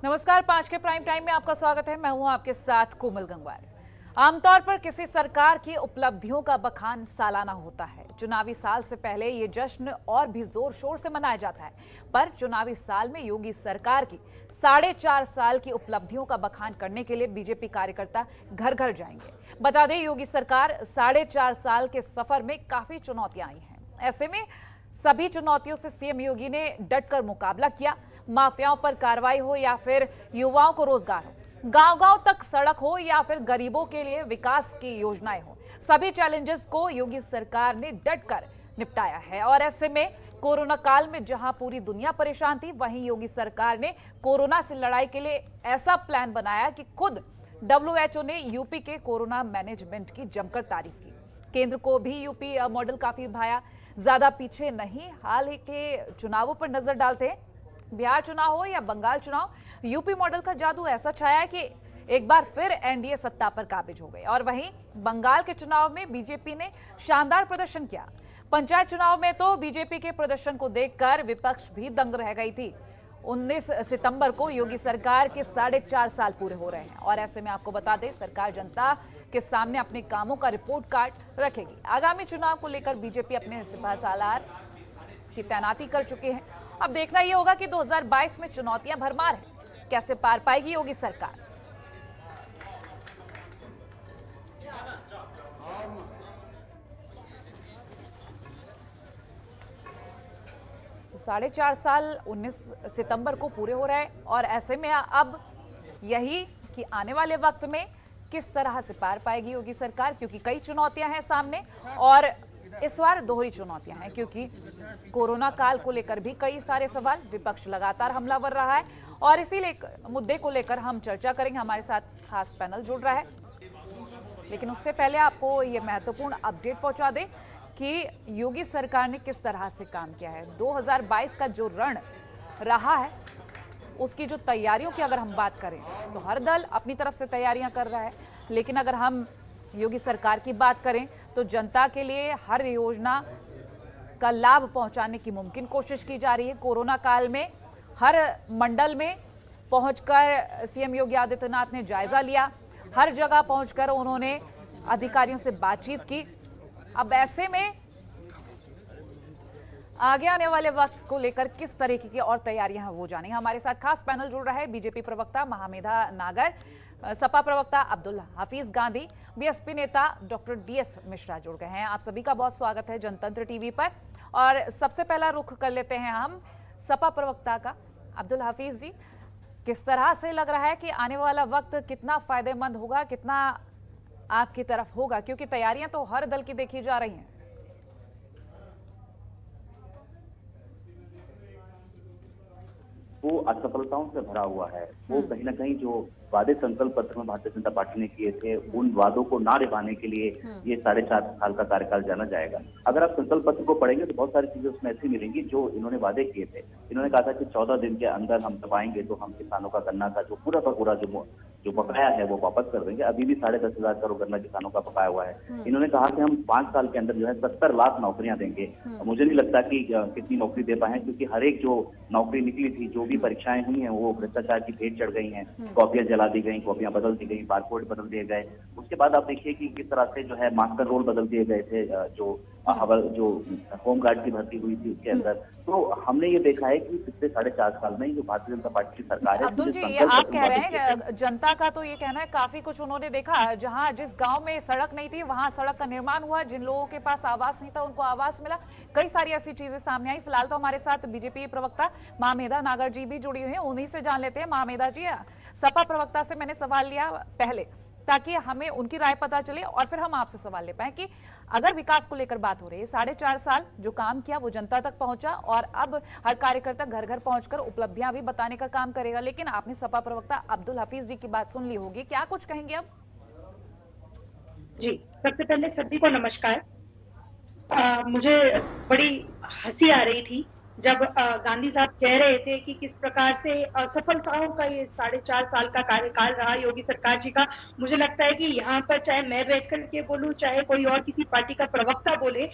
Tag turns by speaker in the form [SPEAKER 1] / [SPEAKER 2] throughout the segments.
[SPEAKER 1] नमस्कार, 5 के prime time में आपका स्वागत है। मैं हूं आपके साथ कोमल गंगवार। आमतौर पर किसी सरकार की उपलब्धियों का बखान सालाना होता है। चुनावी साल से पहले ये जश्न और भी जोर शोर से मनाया जाता है। पर चुनावी साल में योगी सरकार की 4.5 साल की उपलब्धियों का बखान करने के लिए बीजेपी कार्यकर्ता घर घर जाएंगे। बता दें, योगी सरकार 4.5 साल के सफर में काफी चुनौतियां आई हैं। ऐसे में सभी चुनौतियों से सीएम योगी ने डटकर मुकाबला किया। माफियाओं पर कार्रवाई हो या फिर युवाओं को रोजगार हो, गांव-गांव तक सड़क हो या फिर गरीबों के लिए विकास की योजनाएं हो, सभी चैलेंजेस को योगी सरकार ने डटकर निपटाया है। और ऐसे में कोरोना काल में जहां पूरी दुनिया परेशान थी, वहीं योगी सरकार ने कोरोना से लड़ाई के लिए ऐसा प्लान बनाया कि खुद WHO ने यूपी के कोरोना मैनेजमेंट की जमकर तारीफ की। केंद्र को भी यूपी मॉडल काफी भाया। ज्यादा पीछे नहीं, हाल ही के चुनावों पर नजर डालते हैं। बिहार चुनाव हो या बंगाल चुनाव, यूपी मॉडल का जादू ऐसा छाया है कि एक बार फिर एनडीए सत्ता पर काबिज हो गई। और वहीं बंगाल के चुनाव में बीजेपी ने शानदार प्रदर्शन किया। पंचायत चुनाव में तो बीजेपी के प्रदर्शन को देखकर विपक्ष भी दंग रह गई थी। 19 सितंबर को योगी सरकार के 4.5 साल पूरे हो रहे हैं और ऐसे में आपको बता दें, सरकार जनता के सामने अपने कामों का रिपोर्ट कार्ड रखेगी। आगामी चुनाव को लेकर बीजेपी अपने सिपह सालार की तैनाती कर चुके हैं। अब देखना यह होगा कि 2022 में चुनौतियां भरमार हैं, कैसे पार पाएगी योगी सरकार। तो 4.5 साल 19 सितंबर को पूरे हो रहे हैं और ऐसे में अब यही कि आने वाले वक्त में किस तरह से पार पाएगी योगी सरकार, क्योंकि कई चुनौतियां हैं सामने। और इस बार दोहरी चुनौतियां हैं, क्योंकि कोरोना काल को लेकर भी कई सारे सवाल, विपक्ष लगातार हमलावर रहा है और इसीलिए मुद्दे को लेकर हम चर्चा करेंगे। हमारे साथ खास पैनल जुड़ रहा है, लेकिन उससे पहले आपको ये महत्वपूर्ण अपडेट पहुंचा दें कि योगी सरकार ने किस तरह से काम किया है। 2022 का जो रण रहा है, उसकी जो तैयारियों की अगर हम बात करें तो हर दल अपनी तरफ से तैयारियां कर रहा है, लेकिन अगर हम योगी सरकार की बात करें तो जनता के लिए हर योजना का लाभ पहुंचाने की मुमकिन कोशिश की जा रही है। कोरोना काल में हर मंडल में पहुंचकर सीएम योगी आदित्यनाथ ने जायजा लिया, हर जगह पहुंचकर उन्होंने अधिकारियों से बातचीत की। अब ऐसे में आगे आने वाले वक्त को लेकर किस तरीके की और तैयारियां हैं वो जानेंगे। हमारे साथ खास पैनल जुड़ रहा है। बीजेपी प्रवक्ता महामेधा नागर, सपा प्रवक्ता अब्दुल हफीज गांधी, बीएसपी नेता डॉक्टर डीएस मिश्रा जुड़ गए हैं। आप सभी का बहुत स्वागत है जनतंत्र टीवी पर। और सबसे पहला रुख कर लेते हैं हम सपा प्रवक्ता का। अब्दुल हफीज जी, किस तरह से लग रहा है कि आने वाला वक्त कितना फायदेमंद होगा, कितना आपकी तरफ होगा, क्योंकि तैयारियां तो हर दल की देखी जा रही हैं।
[SPEAKER 2] वो असफलताओं से भरा हुआ है। वो कहीं ना कहीं जो वादे संकल्प पत्र में भारतीय जनता पार्टी ने किए थे, उन वादों को ना निभाने के लिए ये 4.5 साल का कार्यकाल जाना जाएगा। अगर आप संकल्प पत्र को पढ़ेंगे तो बहुत सारी चीजें उसमें ऐसी मिलेंगी जो इन्होंने वादे किए थे। इन्होंने कहा था कि 14 दिन के अंदर हम दबाएंगे तो हम किसानों का गन्ना का जो पूरा का पूरा जो बकाया है वो वापस कर देंगे। अभी भी 10,500 करोड़ गन्ना किसानों का बकाया हुआ है। इन्होंने कहा कि हम 5 साल के अंदर जो है 70 लाख नौकरियां देंगे। मुझे नहीं लगता कि कितनी नौकरी दे पाए, क्योंकि हर एक जो नौकरी निकली थी, जो भी परीक्षाएं हुई हैं, वो भ्रष्टाचार की भेंट चढ़ गई हैं। कॉपियां जला दी गई, कॉपियां बदल दी गई, बारकोड बदल दिए गए। उसके बाद आप देखिए कि किस तरह से जो है मास्टर रोल बदल दिए गए थे, जो होमगार्ड की भर्ती हुई थी उसके अंदर। तो हमने ये देखा है कि पिछले 4.5 साल में जो भारतीय जनता पार्टी की सरकार है,
[SPEAKER 1] अब्दुल जी, ये आप कह रहे हैं, जनता का तो ये कहना है काफी कुछ उन्होंने देखा। जहां जिस गांव में सड़क नहीं थी वहां सड़क का निर्माण हुआ, जिन लोगों के पास आवास नहीं था उनको आवास मिला, कई सारी ऐसी चीजें सामने आई। फिलहाल तो हमारे साथ बीजेपी प्रवक्ता महामेधा नागर जी भी जुड़ी हुई हैं, उन्हीं से जान लेते हैं। महामेधा जी, सपा प्रवक्ता से मैंने सवाल लिया पहले ताकि हमें उनकी राय पता चले और फिर हम आपसे सवाल ले पाए कि अगर विकास को लेकर बात हो रही है, 4.5 साल जो काम किया वो जनता तक पहुंचा और अब हर कार्यकर्ता घर घर पहुंचकर उपलब्धियां भी बताने का काम करेगा। लेकिन आपने सपा प्रवक्ता अब्दुल हफीज जी की बात सुन ली होगी, क्या कुछ कहेंगे अब?
[SPEAKER 3] जी, सबसे पहले सभी को नमस्कार। मुझे बड़ी हंसी आ रही थी जब गांधी साहब कह रहे थे कि किस प्रकार से असफलताओं का ये 4.5 साल का कार्यकाल रहा योगी सरकार जी का। मुझे लगता है कि यहाँ पर चाहे मैं बैठ कर के बोलूं, चाहे कोई और किसी पार्टी का प्रवक्ता बोले,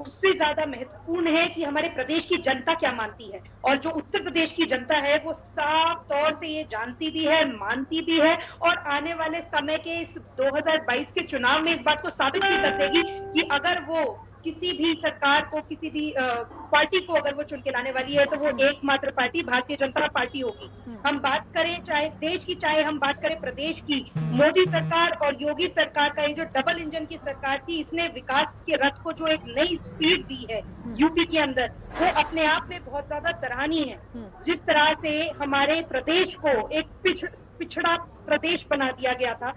[SPEAKER 3] उससे ज्यादा महत्वपूर्ण है कि हमारे प्रदेश की जनता क्या मानती है। और जो उत्तर प्रदेश की जनता है वो साफ तौर से ये जानती भी है, मानती भी है, और आने वाले समय के इस 2022 के चुनाव में इस बात को साबित भी कर देगी कि अगर वो किसी भी सरकार को, किसी भी पार्टी को अगर वो चुन के लाने वाली है तो वो एकमात्र पार्टी भारतीय जनता पार्टी होगी। हम बात करें चाहे देश की, चाहे हम बात करें प्रदेश की, मोदी सरकार और योगी सरकार का ये जो डबल इंजन की सरकार थी, इसने विकास के रथ को जो एक नई स्पीड दी है यूपी के अंदर, वो अपने आप में बहुत ज्यादा सराहनीय है। जिस तरह से हमारे प्रदेश को एक पिछड़ा प्रदेश बना दिया गया था,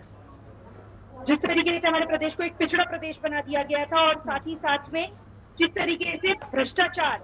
[SPEAKER 3] जिस तरीके से हमारे प्रदेश को एक पिछड़ा प्रदेश बना दिया गया था, और साथ ही साथ में किस तरीके से भ्रष्टाचार,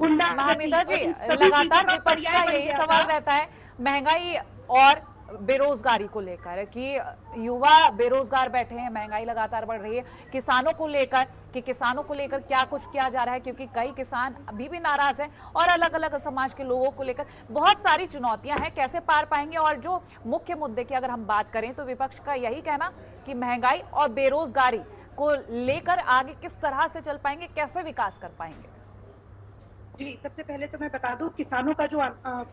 [SPEAKER 1] महामिदा जी, लगातार विपक्ष का यही सवाल रहता है महंगाई और बेरोजगारी को लेकर कि युवा बेरोजगार बैठे हैं, महंगाई लगातार बढ़ रही है, किसानों को लेकर कि किसानों को लेकर क्या कुछ किया जा रहा है, क्योंकि कई किसान अभी भी नाराज हैं और अलग अलग समाज के लोगों को लेकर बहुत सारी चुनौतियां हैं, कैसे पार पाएंगे। और जो मुख्य मुद्दे की अगर हम बात करें तो विपक्ष का यही कहना कि महंगाई और बेरोजगारी को लेकर आगे किस तरह से चल पाएंगे, कैसे विकास कर पाएंगे।
[SPEAKER 3] जी, सबसे पहले तो मैं बता दूं, किसानों का जो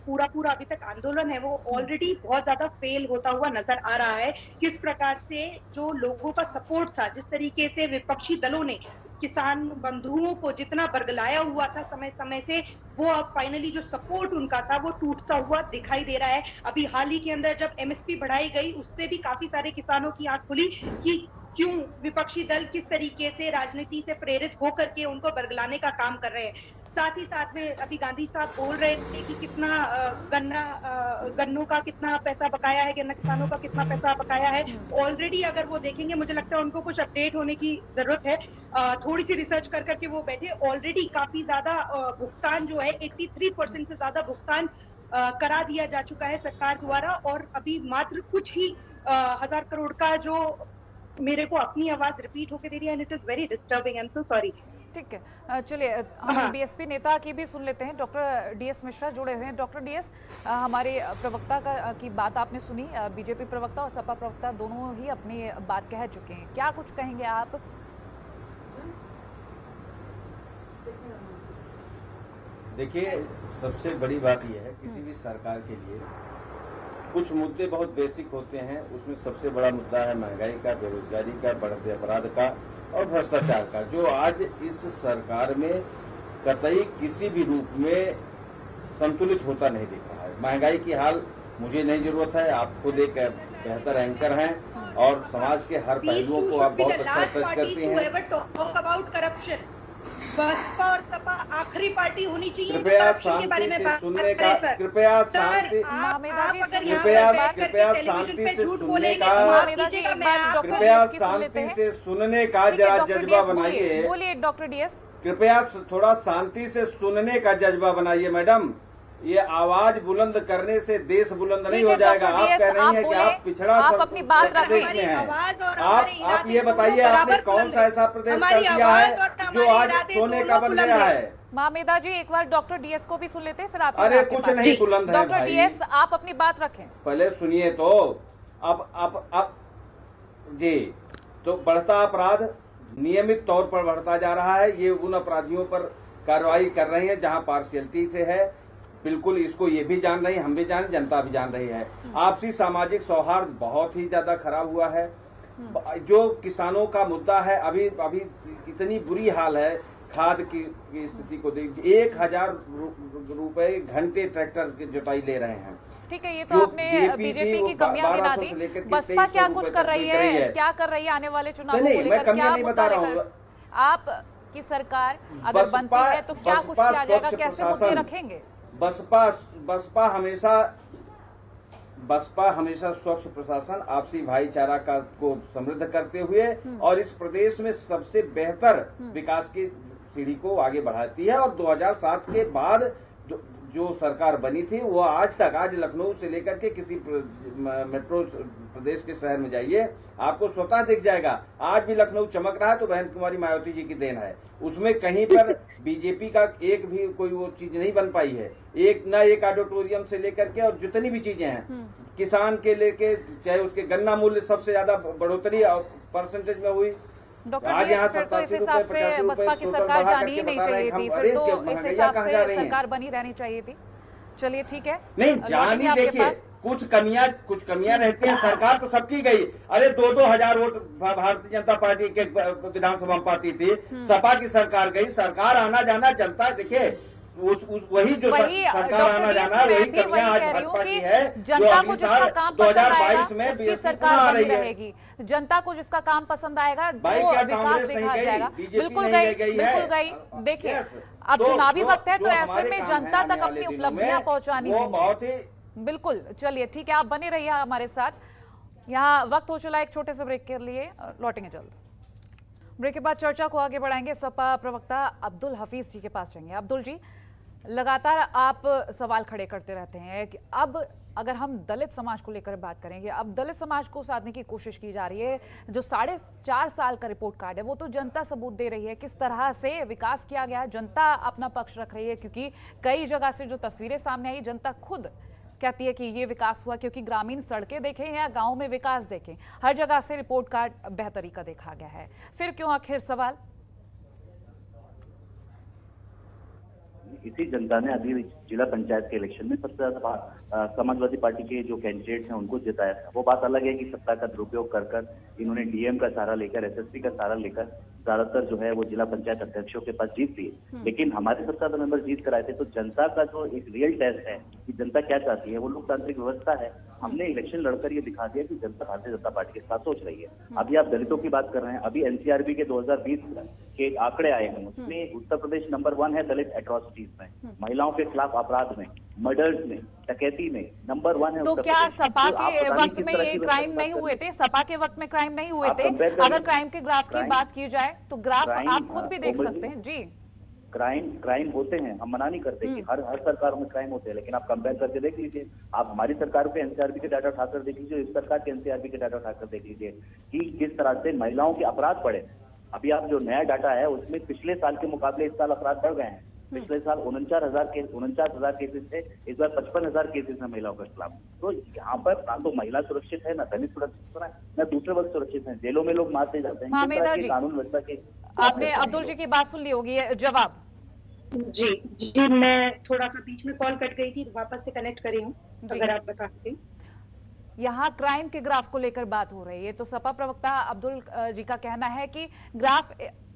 [SPEAKER 3] पूरा अभी तक आंदोलन है वो ऑलरेडी बहुत ज्यादा फेल होता हुआ नजर आ रहा है। किस प्रकार से जो लोगों का सपोर्ट था, जिस तरीके से विपक्षी दलों ने किसान बंधुओं को जितना बरगलाया हुआ था समय समय से, वो अब फाइनली जो सपोर्ट उनका था वो टूटता हुआ दिखाई दे रहा है। अभी हाल ही के अंदर जब एमएसपी बढ़ाई गई, उससे भी काफी सारे किसानों की आंख खुली कि क्यों विपक्षी दल किस तरीके से राजनीति से प्रेरित होकर के उनको बरगलाने का काम कर रहे हैं। साथ ही साथ में अभी गांधी साहब बोल रहे थे कि कितना गन्नों का कितना पैसा बकाया है, गन्ना किसानों का कितना पैसा बकाया है। ऑलरेडी अगर वो देखेंगे, मुझे लगता है उनको कुछ अपडेट होने की जरूरत है, थोड़ी सी रिसर्च कर करके वो बैठे। ऑलरेडी काफी ज्यादा भुगतान जो है 83% से ज्यादा भुगतान करा दिया जा चुका है सरकार द्वारा, और अभी मात्र कुछ ही 1000 करोड़ का जो मेरे को अपनी आवाज रिपीट होके दे रही है, and it is very disturbing, I am so sorry.
[SPEAKER 1] ठीक है, चलिए हम बीएसपी नेता की भी सुन लेते हैं। डॉक्टर डीएस मिश्रा जुड़े हुए हैं। डॉक्टर डीएस, हमारे प्रवक्ता की बात आपने सुनी, बीजेपी प्रवक्ता और सपा प्रवक्ता दोनों ही अपनी बात कह चुके हैं, क्या कुछ कहेंगे आप?
[SPEAKER 4] देखिए, सबसे बड़ी बात यह है किसी भी सरकार के लिए कुछ मुद्दे बहुत बेसिक होते हैं। उसमें सबसे बड़ा मुद्दा है महंगाई का, बेरोजगारी का, बढ़ते अपराध का और भ्रष्टाचार का, जो आज इस सरकार में कतई किसी भी रूप में संतुलित होता नहीं दिख रहा है। महंगाई की हाल मुझे नहीं जरूरत है, आप खुद एक बेहतर एंकर हैं और समाज के हर पहलुओं को आप बहुत अच्छा सर्च करती हैं।
[SPEAKER 3] बसपा और सपा आखिरी पार्टी होनी चाहिए।
[SPEAKER 4] कृपया शांति से सुनने का, कृपया शांति, कृपया शांति से सुनने का, कृपया शांति से सुनने का जरा जज्बा बनाइए।
[SPEAKER 1] बोलिए डॉक्टर डीएस।
[SPEAKER 4] कृपया थोड़ा शांति से सुनने का जज्बा बनाइए मैडम। ये आवाज बुलंद करने से देश बुलंद नहीं हो जाएगा। आप कह रही हैं कि आप पिछड़ा
[SPEAKER 1] आप अपनी बात
[SPEAKER 4] प्रदेश में हैं। आप ये बताइए, आपने कौन सा ऐसा प्रदेश कर दिया है जो आज सोने का बन गया है?
[SPEAKER 1] मामेदा जी, एक बार डॉक्टर डीएस को भी सुन लेते हैं, फिर आते हैं।
[SPEAKER 4] अरे कुछ नहीं बुलंद है
[SPEAKER 1] डॉक्टर डीएस, आप अपनी बात रखें।
[SPEAKER 4] पहले सुनिए तो। अब जी, तो बढ़ता अपराध नियमित तौर पर बढ़ता जा रहा है। ये उन अपराधियों पर कार्रवाई कर रहे हैं जहां पार्शियलिटी से है, बिल्कुल इसको ये भी जान रही है, हम भी जान, जनता भी जान रही है। आपसी सामाजिक सौहार्द बहुत ही ज्यादा खराब हुआ है। जो किसानों का मुद्दा है, अभी इतनी बुरी हाल है खाद की स्थिति को देख, 1000 रुपए घंटे ट्रैक्टर की जुताई ले रहे हैं।
[SPEAKER 1] ठीक है, ये तो आपने बीजेपी की कमियां गिना दी। बसपा क्या कुछ कर रही है, क्या कर रही है आने वाले चुनावों को लेकर, क्या मुद्दा लेकर आप की सरकार अगर बनती है तो क्या कुछ किया जाएगा, कैसे मुद्दे रखेंगे?
[SPEAKER 4] बसपा हमेशा स्वच्छ प्रशासन, आपसी भाईचारा को समृद्ध करते हुए और इस प्रदेश में सबसे बेहतर विकास की सीढ़ी को आगे बढ़ाती है। और 2007 के बाद जो सरकार बनी थी वो आज तक, आज लखनऊ से लेकर के किसी मेट्रो प्रदेश के शहर में जाइए, आपको स्वतः दिख जाएगा। आज भी लखनऊ चमक रहा है तो बहन कुमारी मायावती जी की देन है। उसमें कहीं पर बीजेपी का एक भी कोई वो चीज नहीं बन पाई है। एक ऑडिटोरियम से लेकर के और जितनी भी चीजें हैं, किसान के लेके चाहे उसके गन्ना मूल्य सबसे ज्यादा बढ़ोतरी परसेंटेज में हुई,
[SPEAKER 1] डॉक्टर
[SPEAKER 4] आज यहाँ
[SPEAKER 1] फिर तो इस
[SPEAKER 4] 87
[SPEAKER 1] हिसाब
[SPEAKER 4] रुपए,
[SPEAKER 1] से
[SPEAKER 4] 85 रुपए
[SPEAKER 1] बसपा की
[SPEAKER 4] टोटल
[SPEAKER 1] सरकार
[SPEAKER 4] बढ़ा
[SPEAKER 1] जानी ही
[SPEAKER 4] करके
[SPEAKER 1] नहीं
[SPEAKER 4] बता रहे
[SPEAKER 1] चाहिए
[SPEAKER 4] हैं
[SPEAKER 1] थी,
[SPEAKER 4] हम,
[SPEAKER 1] फिर
[SPEAKER 4] अरे
[SPEAKER 1] तो
[SPEAKER 4] क्या
[SPEAKER 1] इस
[SPEAKER 4] महंगाइयाँ
[SPEAKER 1] हिसाब
[SPEAKER 4] कहाँ जा
[SPEAKER 1] से
[SPEAKER 4] रही हैं?
[SPEAKER 1] सरकार बनी रहनी चाहिए थी। चलिए ठीक है,
[SPEAKER 4] नहीं
[SPEAKER 1] लौटेंगे
[SPEAKER 4] जानी,
[SPEAKER 1] आपके
[SPEAKER 4] देखिए
[SPEAKER 1] पास।
[SPEAKER 4] कुछ कमियां रहती हैं, सरकार तो सबकी गई। अरे 2-2 हजार वोट भारतीय जनता पार्टी के विधानसभा में पाती थी, सपा की सरकार गई, सरकार आना जाना चलता। देखिए वही जो सरकार आना जाना, वही कमियां आज भाजपा की है, जो
[SPEAKER 1] जनता को
[SPEAKER 4] अगले
[SPEAKER 1] जिसका
[SPEAKER 4] साल
[SPEAKER 1] काम पसंद आएगा
[SPEAKER 4] 2022 में
[SPEAKER 1] उसकी
[SPEAKER 4] बीएसपी
[SPEAKER 1] सरकार
[SPEAKER 4] पुनः आ
[SPEAKER 1] बनी
[SPEAKER 4] रही है।
[SPEAKER 1] रहेगी। जनता को जिसका काम पसंद आएगा,
[SPEAKER 4] भाई
[SPEAKER 1] जो
[SPEAKER 4] क्या
[SPEAKER 1] विकास
[SPEAKER 4] कांग्रेस नहीं
[SPEAKER 1] देखा
[SPEAKER 4] गई?
[SPEAKER 1] जाएगा,
[SPEAKER 4] बीजेपी
[SPEAKER 1] बिल्कुल
[SPEAKER 4] नहीं
[SPEAKER 1] गई,
[SPEAKER 4] गई
[SPEAKER 1] बिल्कुल
[SPEAKER 4] है।
[SPEAKER 1] गई। देखिए
[SPEAKER 4] यस।
[SPEAKER 1] अब चुनावी वक्त है, तो
[SPEAKER 4] जो
[SPEAKER 1] ऐसे
[SPEAKER 4] हमारे
[SPEAKER 1] में
[SPEAKER 4] काम
[SPEAKER 1] जनता
[SPEAKER 4] है
[SPEAKER 1] तक
[SPEAKER 4] आने
[SPEAKER 1] अपनी
[SPEAKER 4] वाले दिनों
[SPEAKER 1] उपलब्धियां
[SPEAKER 4] में,
[SPEAKER 1] पहुंचानी
[SPEAKER 4] वो
[SPEAKER 1] होंगी।
[SPEAKER 4] बहुत ही
[SPEAKER 1] बिल्कुल, चलिए ठीक है, आप बने रहिए हमारे साथ। यहाँ वक्त हो चला एक छोटे से ब्रेक के लिए, लौटेंगे जल्द। ब्रेक के बाद चर्चा को आगे बढ़ाएंगे। सपा प्रवक्ता अब्दुल हफीज जी के पास जाएंगे। अब्दुल जी, लगातार आप सवाल खड़े करते रहते हैं कि अब अगर हम दलित समाज को लेकर बात करेंगे, अब दलित समाज को साधने की कोशिश की जा रही है। जो 4.5 साल का रिपोर्ट कार्ड है वो तो जनता सबूत दे रही है किस तरह से विकास किया गया। जनता अपना पक्ष रख रही है, क्योंकि कई जगह से जो तस्वीरें सामने आई, जनता खुद कहती है कि ये विकास हुआ, क्योंकि ग्रामीण सड़कें देखें या गांव में विकास देखें, हर जगह से रिपोर्ट कार्ड बेहतरी का देखा गया है। फिर क्यों आखिर सवाल?
[SPEAKER 2] इसी जनता ने अभी जिला पंचायत के इलेक्शन में सबसे ज्यादा समाजवादी पार्टी के जो कैंडिडेट हैं उनको जिताया था। वो बात अलग है कि सत्ता का दुरुपयोग कर कर इन्होंने डीएम का सहारा लेकर, एसएसपी का सहारा लेकर ज्यादातर जो है वो जिला पंचायत अध्यक्षों के पास जीत लिए। लेकिन हमारे सबसे ज्यादा मेंबर जीत कर आए थे। तो जनता का जो एक रियल टेस्ट है कि जनता क्या चाहती है, वो लोकतांत्रिक व्यवस्था है। हमने इलेक्शन लड़कर ये दिखा दिया कि जनता भारतीय जनता पार्टी के साथ सोच रही है। अभी आप दलितों की बात कर रहे हैं, अभी एनसीआरबी के 2020 के आंकड़े आए हैं, उसमें उत्तर प्रदेश नंबर 1 है दलित एट्रोसिटीज में, महिलाओं के खिलाफ अपराध में, मर्डर्स में, डकैती में नंबर 1 है।
[SPEAKER 1] तो क्या सपा के वक्त में ये क्राइम नहीं हुए थे? सपा के वक्त में क्राइम नहीं हुए थे? अगर क्राइम के ग्राफ की बात की जाए तो ग्राफ आप खुद भी देख सकते हैं जी।
[SPEAKER 2] क्राइम होते हैं, हम मना नहीं करते कि हर सरकारों में क्राइम होते हैं, लेकिन आप कंपेयर करके देख लीजिए। आप हमारी सरकार के एनसीआरबी के डाटा उठाकर देख लीजिए, इस सरकार के एनसीआरबी के डाटा उठाकर देख लीजिए कि किस तरह से महिलाओं के अपराध बढ़े। अभी आप जो नया डाटा है उसमें पिछले साल के मुकाबले इस साल अपराध बढ़ गए हैं। पिछले साल 49,000 केसेस थे, इस बार 55,000 केसेस है महिलाओं के खिलाफ। तो यहाँ पर ना तो महिला सुरक्षित है, ना दलित सुरक्षित है, ना दूसरे वर्ग सुरक्षित है। जेलों में लोग मारते जाते हैं। कानून व्यवस्था के
[SPEAKER 1] आपने अब्दुल जी की बात सुन ली होगी, जवाब।
[SPEAKER 3] जी मैं थोड़ा सा बीच में कॉल कट गई थी, तो वापस से कनेक्ट करी हूँ, अगर आप बता सकें।
[SPEAKER 1] यहाँ क्राइम के ग्राफ को लेकर बात हो रही है, तो सपा प्रवक्ता अब्दुल जी का कहना है कि ग्राफ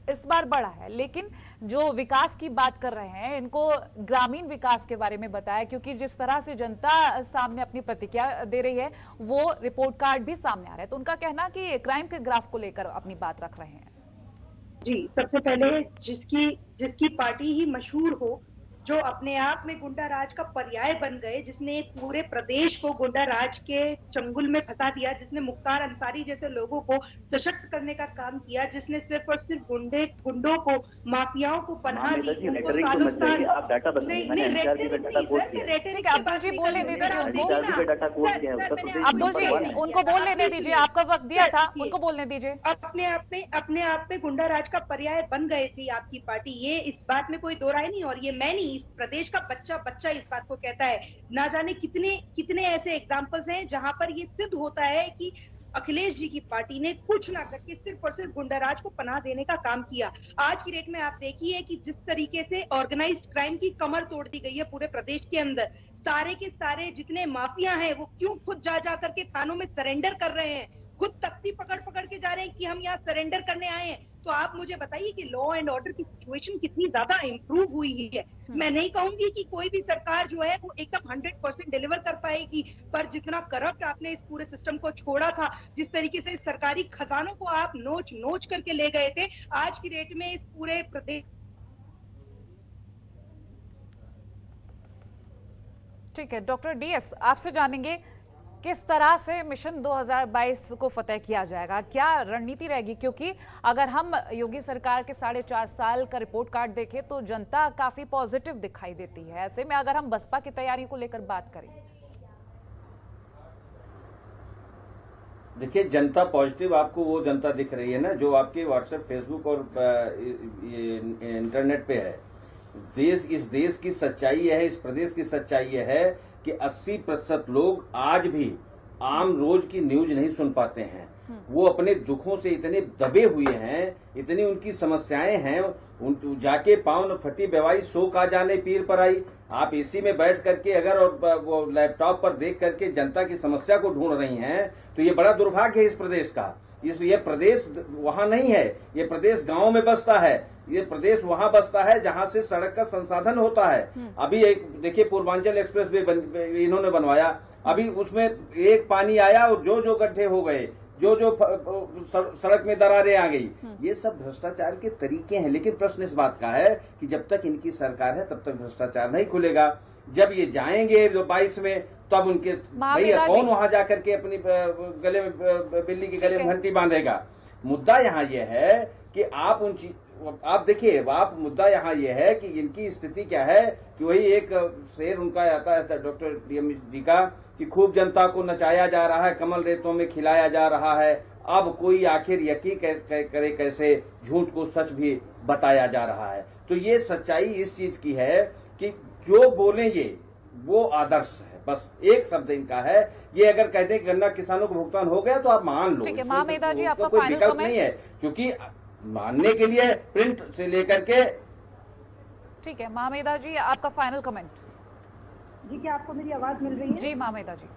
[SPEAKER 1] इस बार बढ़ा है, लेकिन जो विकास की बात कर रहे हैं इनको ग्रामीण विकास के बारे में बताया, क्योंकि जिस तरह से जनता सामने अपनी प्रतिक्रिया दे रही है वो रिपोर्ट कार्ड भी सामने आ रहा है। तो उनका कहना कि क्राइम के ग्राफ को लेकर अपनी बात रख रहे हैं।
[SPEAKER 3] जी, सबसे पहले जिसकी पार्टी ही मशहूर हो, जो अपने आप में गुंडा राज का पर्याय बन गए, जिसने पूरे प्रदेश को गुंडा राज के चंगुल में फंसा दिया, जिसने मुख्तार अंसारी जैसे लोगों को सशक्त करने का काम किया, जिसने सिर्फ और सिर्फ गुंडों को, माफियाओं को पनाह दी,
[SPEAKER 2] अब्दुल जी
[SPEAKER 1] बोलने दीजिए, आपका वक्त दिया था, उनको बोलने दीजिए।
[SPEAKER 3] अपने आप में गुंडा राज का पर्याय बन गए थी आपकी पार्टी, ये इस बात में कोई दो राय नहीं। और ये मैं नहीं, इस प्रदेश का बच्चा इस बात को कहता है। ना जाने कितने ऐसे एग्जाम्पल्स हैं जहां पर ये सिद्ध होता है कि अखिलेश जी की पार्टी ने कुछ ना करके सिर्फ और सिर्फ गुंडाराज को पनाह देने का काम किया। आज की डेट में आप देखिए कि जिस तरीके से ऑर्गेनाइज्ड क्राइम की कमर तोड़ दी गई है पूरे प्रदेश के अंदर, सारे के सारे जितने माफिया हैं वो क्यों खुद जा करके थानों में सरेंडर कर रहे हैं, खुद तख्ती पकड़ के जा रहे हैं कि हम यहाँ सरेंडर करने आए हैं। तो आप मुझे बताइए कि लॉ एंड ऑर्डर की सिचुएशन कितनी ज्यादा इंप्रूव हुई है। मैं नहीं कहूंगी कि कोई भी सरकार जो है वो एकदम 100% डिलीवर कर पाएगी, पर जितना करप्ट आपने इस पूरे सिस्टम को छोड़ा था, जिस तरीके से सरकारी खजानों को आप नोच करके ले गए थे, आज की डेट में इस पूरे प्रदेश।
[SPEAKER 1] ठीक है, डॉक्टर डीएस आपसे जानेंगे किस तरह से मिशन 2022 को फतेह किया जाएगा, क्या रणनीति रहेगी? क्योंकि अगर हम योगी सरकार के 4.5 साल का रिपोर्ट कार्ड देखें तो जनता काफी पॉजिटिव दिखाई देती है। ऐसे में अगर हम बसपा की तैयारी को लेकर बात करें,
[SPEAKER 4] देखिए जनता पॉजिटिव आपको वो जनता दिख रही है ना जो आपके व्हाट्सएप, फेसबुक और इंटरनेट पे है। इस देश की सच्चाई है, इस प्रदेश की सच्चाई है कि 80% लोग आज भी आम रोज की न्यूज नहीं सुन पाते हैं। वो अपने दुखों से इतने दबे हुए हैं, इतनी उनकी समस्याएं हैं, उन जाके पाँव न फटी बेवाई सो का जाने पीर पर आई। आप एसी में बैठ करके अगर और वो लैपटॉप पर देख करके जनता की समस्या को ढूंढ रही हैं, तो ये बड़ा दुर्भाग्य है इस प्रदेश का। ये प्रदेश वहां नहीं है, ये प्रदेश गांव में बसता है, ये प्रदेश वहां बसता है जहां से सड़क का संसाधन होता है। अभी एक देखिए पूर्वांचल एक्सप्रेस वे इन्होंने बनवाया, अभी उसमें एक पानी आया और जो गड्ढे हो गए, जो सड़क में दरारें आ गई, ये सब भ्रष्टाचार के तरीके हैं। लेकिन प्रश्न इस बात का है कि जब तक इनकी सरकार है तब तक भ्रष्टाचार नहीं खुलेगा। जब ये जाएंगे 22 में, तब उनके भैया कौन वहां जाकर के अपनी गले में बिल्ली के गले में घंटी बांधेगा। मुद्दा यहाँ ये है कि आप देखिए, आप मुद्दा यहाँ ये है कि इनकी स्थिति क्या है कि वही एक शेर उनका आता है डॉक्टर डीएम जी का कि खूब जनता को नचाया जा रहा है, कमल रेतों में खिलाया जा रहा है, अब कोई आखिर यकीन करे कैसे, झूठ को सच भी बताया जा रहा है। तो ये सच्चाई इस चीज की है कि जो बोलेंगे वो आदर्श है, बस एक शब्द इनका है। ये अगर कहते हैं कि गन्ना किसानों को भुगतान हो गया तो आप मान लो,
[SPEAKER 1] ठीक है। महामेधा जी, आपका
[SPEAKER 4] कोई
[SPEAKER 1] फाइनल
[SPEAKER 4] विकल्प
[SPEAKER 1] कमेंट
[SPEAKER 4] नहीं है, क्योंकि मानने के लिए प्रिंट से लेकर के।
[SPEAKER 1] ठीक है महामेधा जी, आपका फाइनल कमेंट।
[SPEAKER 5] जी, क्या आपको मेरी आवाज मिल रही है?
[SPEAKER 1] जी महामेधा जी।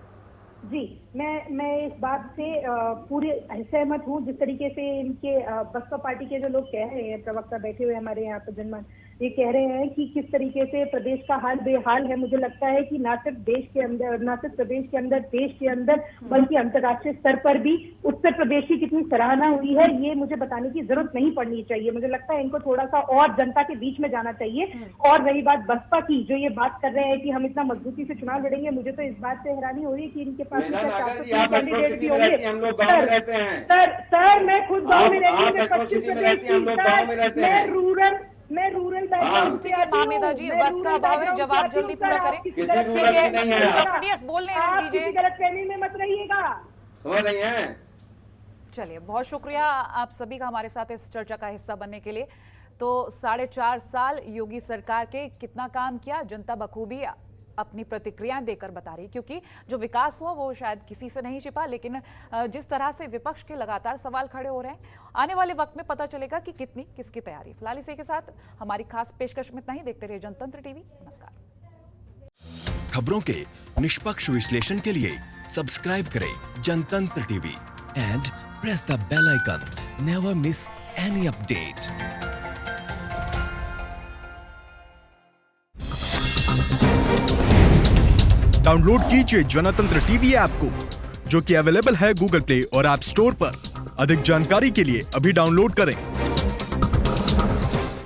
[SPEAKER 5] जी, मैं इस बात से पूरे सहमत हूँ जिस तरीके से इनके बसपा पार्टी के जो लोग कह रहे हैं, प्रवक्ता बैठे हुए हमारे यहाँ पर जनमन, ये कह रहे हैं कि किस तरीके से प्रदेश का हाल बेहाल है। मुझे लगता है कि ना सिर्फ प्रदेश के अंदर देश के अंदर बल्कि अंतर्राष्ट्रीय स्तर पर भी उत्तर प्रदेश की कितनी सराहना हुई है, ये मुझे बताने की जरूरत नहीं पड़नी चाहिए। मुझे लगता है इनको थोड़ा सा और जनता के बीच में जाना चाहिए। और रही बात बसपा की, जो ये बात कर रहे हैं कि हम इतना मजबूती से चुनाव लड़ेंगे, मुझे तो इस बात से हैरानी हो रही है कि इनके पास कैंडिडेट भी होंगे। सर, मैं खुद गाँव में रहती हूँ, पश्चिम प्रदेश की, मैं रूरल बैकग्राउंड से आती हूँ।
[SPEAKER 1] महामेधा जी, वक्त का अभाव है, जवाब जल्दी पूरा करें। ठीक है, डॉक्टर डीएस बोलने दीजिए,
[SPEAKER 5] गलतफहमी में मत रहिएगा।
[SPEAKER 4] समझ रही हैं?
[SPEAKER 1] चलिए, बहुत शुक्रिया आप सभी का हमारे साथ इस चर्चा का हिस्सा बनने के लिए। तो 4.5 साल योगी सरकार के कितना काम किया, जनता बखूबी अपनी प्रतिक्रियाएं देकर बता रही, क्योंकि जो विकास हुआ वो शायद किसी से नहीं छिपा, लेकिन जिस तरह से विपक्ष के लगातार सवाल खड़े हो रहे हैं, आने वाले वक्त में पता चलेगा कि कितनी किसकी तैयारी। फिलहाल इसी के साथ हमारी खास पेशकश में इतना ही। देखते रहिए जनतंत्र टीवी। नमस्कार।
[SPEAKER 6] खबरों के निष्पक्ष विश्लेषण के लिए सब्सक्राइब करें Jantantra TV and press the bell icon. Never miss any update.
[SPEAKER 7] Download कीजिए जनतंत्र टीवी ऐप को, जो कि अवेलेबल है गूगल प्ले और ऐप स्टोर पर। अधिक जानकारी के लिए अभी डाउनलोड करें।